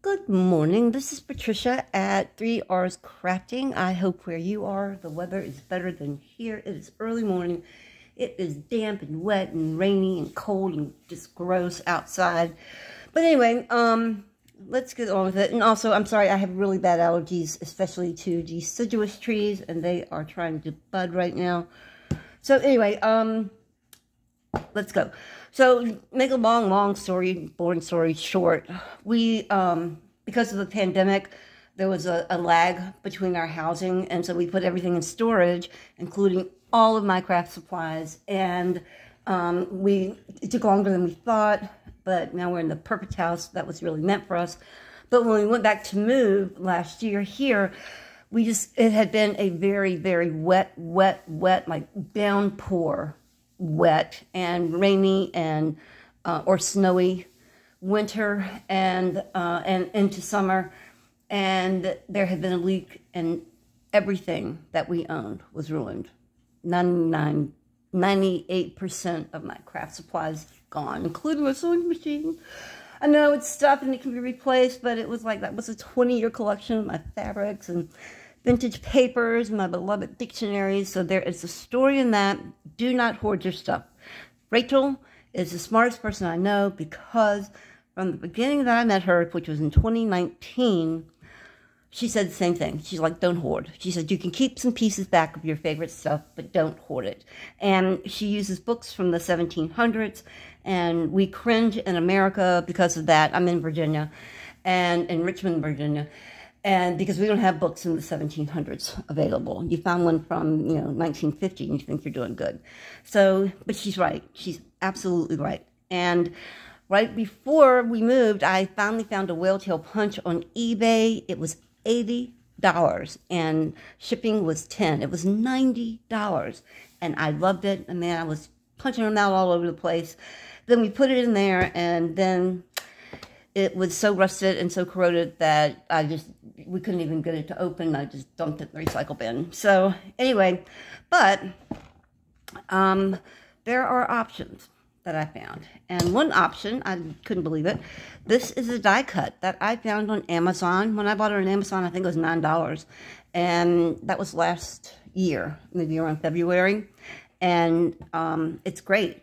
Good morning. This is Patricia at 3R's Crafting. I hope where you are, the weather is better than here. It is early morning. It is damp and wet and rainy and cold and just gross outside. But anyway, let's get on with it. And also, I'm sorry, I have really bad allergies, especially to deciduous trees, and they are trying to bud right now. So anyway, let's go. So, make a long story, boring story short, we, because of the pandemic, there was a lag between our housing, and so we put everything in storage, including all of my craft supplies, and it took longer than we thought, but now we're in the perfect house that was really meant for us. But when we went back to move last year here, it had been a very, very wet, like downpour, wet and rainy and or snowy winter and into summer, and there had been a leak and everything that we owned was ruined. 98% of my craft supplies gone, including a sewing machine. I know it's stuff and it can be replaced, but it was like that was a 20-year collection of my fabrics and vintage papers, my beloved dictionaries. So there is a story in that. Do not hoard your stuff. Rachel is the smartest person I know, because from the beginning that I met her, which was in 2019, she said the same thing. She's like, don't hoard. She said, you can keep some pieces back of your favorite stuff, but don't hoard it. And she uses books from the 1700s, and we cringe in America because of that. I'm in Virginia, and in Richmond, Virginia. And because we don't have books in the 1700s available. You found one from, 1950 and you think you're doing good. So, but she's right. She's absolutely right. And right before we moved, I finally found a whale tail punch on eBay. It was $80 and shipping was $10. It was $90. And I loved it. And man, I was punching them out all over the place. Then we put it in there, and then it was so rusted and so corroded that we couldn't even get it to open. I just dumped it in the recycle bin. So anyway, but there are options that I found. And one option, I couldn't believe it. This is a die cut that I found on Amazon. When I bought it on Amazon, I think it was $9. And that was last year, maybe around February. And it's great.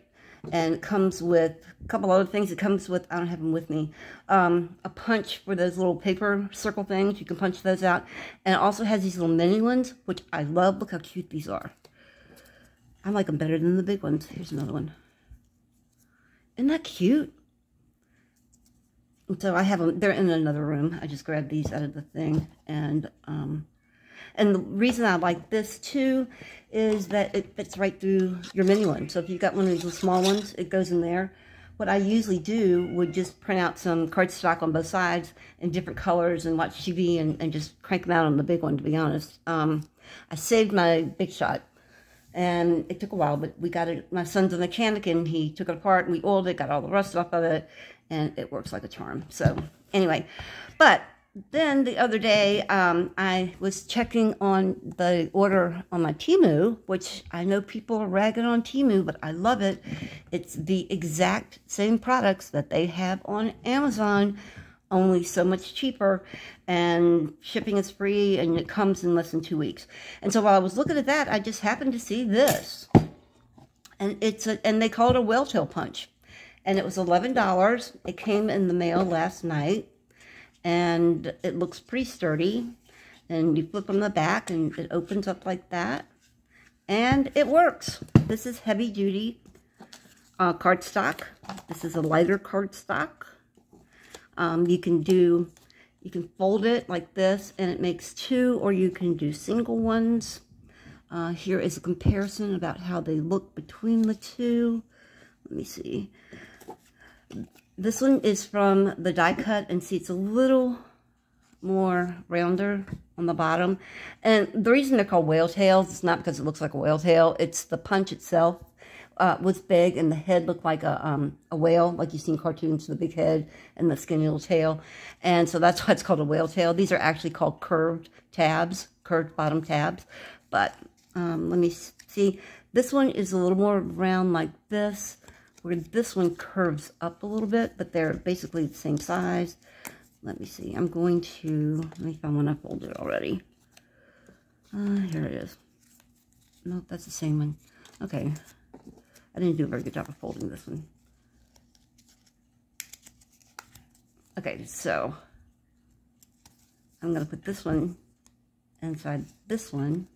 And it comes with a couple other things. It comes with, I don't have them with me, a punch for those little paper circle things. You can punch those out. And it also has these little mini ones, which I love. Look how cute these are. I like them better than the big ones. Here's another one. Isn't that cute? And so I have them. They're in another room. I just grabbed these out of the thing. And the reason I like this, too, is that it fits right through your mini one. So if you've got one of these little small ones, it goes in there. What I usually do would just print out some cardstock on both sides in different colors and watch TV and just crank them out on the big one, to be honest. I saved my Big Shot, and it took a while, but we got it. My son's a mechanic, and he took it apart, and we oiled it, got all the rust off of it, and it works like a charm. So anyway, but then the other day, I was checking on the order on my TEMU, which I know people are ragging on TEMU, but I love it. It's the exact same products that they have on Amazon, only so much cheaper, and shipping is free, and it comes in less than 2 weeks. And so while I was looking at that, I just happened to see this, and and they call it a whale tail punch, and it was $11. It came in the mail last night. And it looks pretty sturdy, and you flip on the back and it opens up like that, and it works. This is heavy duty cardstock. This is a lighter cardstock. You can fold it like this and it makes two, or you can do single ones. Here is a comparison about how they look between the two. Let me see. This one is from the die cut, and see, it's a little more rounder on the bottom. And the reason they're called whale tails is not because it looks like a whale tail. It's the punch itself was big, and the head looked like a whale, like you see in cartoons, the big head and the skinny little tail. And so that's why it's called a whale tail. These are actually called curved tabs, curved bottom tabs. But let me see. This one is a little more round like this, where this one curves up a little bit, but they're basically the same size. let me see. I'm going to, let me find one I folded already. Here it is. Nope, that's the same one. Okay. I didn't do a very good job of folding this one. Okay, so I'm going to put this one inside this one.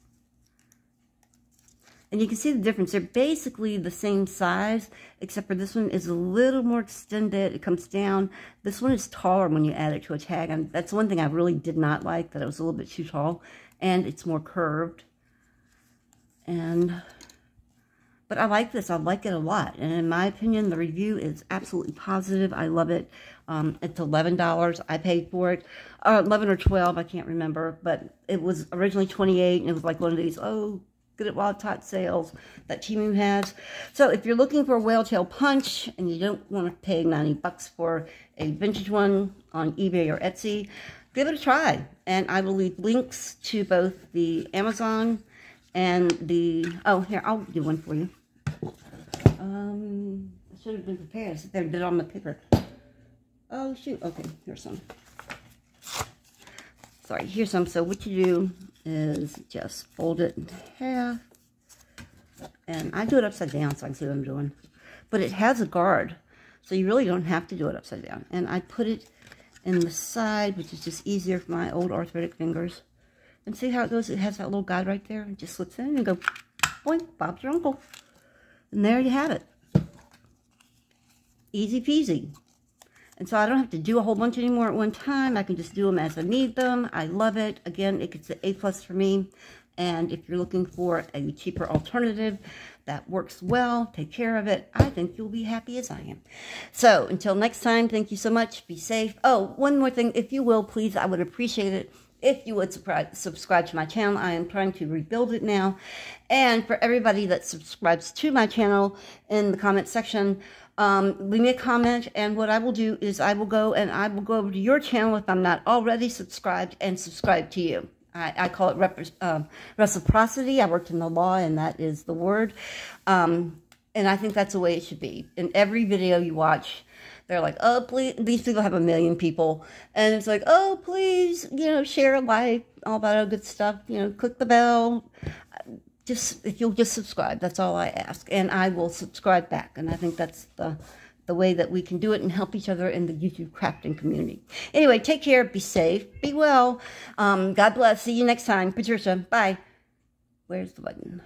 And you can see the difference. They're basically the same size, except for this one is a little more extended. It comes down. This one is taller when you add it to a tag. And that's one thing I really did not like, that it was a little bit too tall. And it's more curved. But I like this. I like it a lot. And in my opinion, the review is absolutely positive. I love it. It's $11. I paid for it. 11 or 12, I can't remember. But it was originally 28, and it was like one of these, oh, get it while it's hot sales that TEMU has. So if you're looking for a whale tail punch and you don't want to pay 90 bucks for a vintage one on eBay or Etsy, give it a try. And I will leave links to both the Amazon and the, oh, here, I'll do one for you. I should have been prepared. I sit there and did it on my paper. Oh, shoot. Okay, here's some. Sorry, here's some. So what you do is just fold it in half. And I do it upside down so I can see what I'm doing. But it has a guard, so you really don't have to do it upside down. And I put it in the side, which is just easier for my old arthritic fingers. And see how it goes? It has that little guide right there. It just slips in and go, boink, Bob's your uncle. And there you have it. Easy peasy. And so I don't have to do a whole bunch anymore at one time. I can just do them as I need them. I love it. Again, it gets an A+ for me. And if you're looking for a cheaper alternative that works well, take care of it, I think you'll be happy as I am. So until next time, thank you so much. Be safe. Oh, one more thing. If you will, please, I would appreciate it if you would subscribe to my channel. I am trying to rebuild it now. And for everybody that subscribes to my channel, in the comment section, leave me a comment, and what I will do is I will go over to your channel if I'm not already subscribed, and subscribe to you. I call it reciprocity. I worked in the law, and that is the word. And I think that's the way it should be. In every video you watch, they're like, oh, please, these people have 1 million people. And it's like, oh, please, you know, share, like, all that good stuff. You know, click the bell. Just, if you'll just subscribe, that's all I ask. And I will subscribe back. And I think that's the way that we can do it and help each other in the YouTube crafting community. Anyway, take care, be safe, be well. God bless. See you next time. Patricia, bye. Where's the button?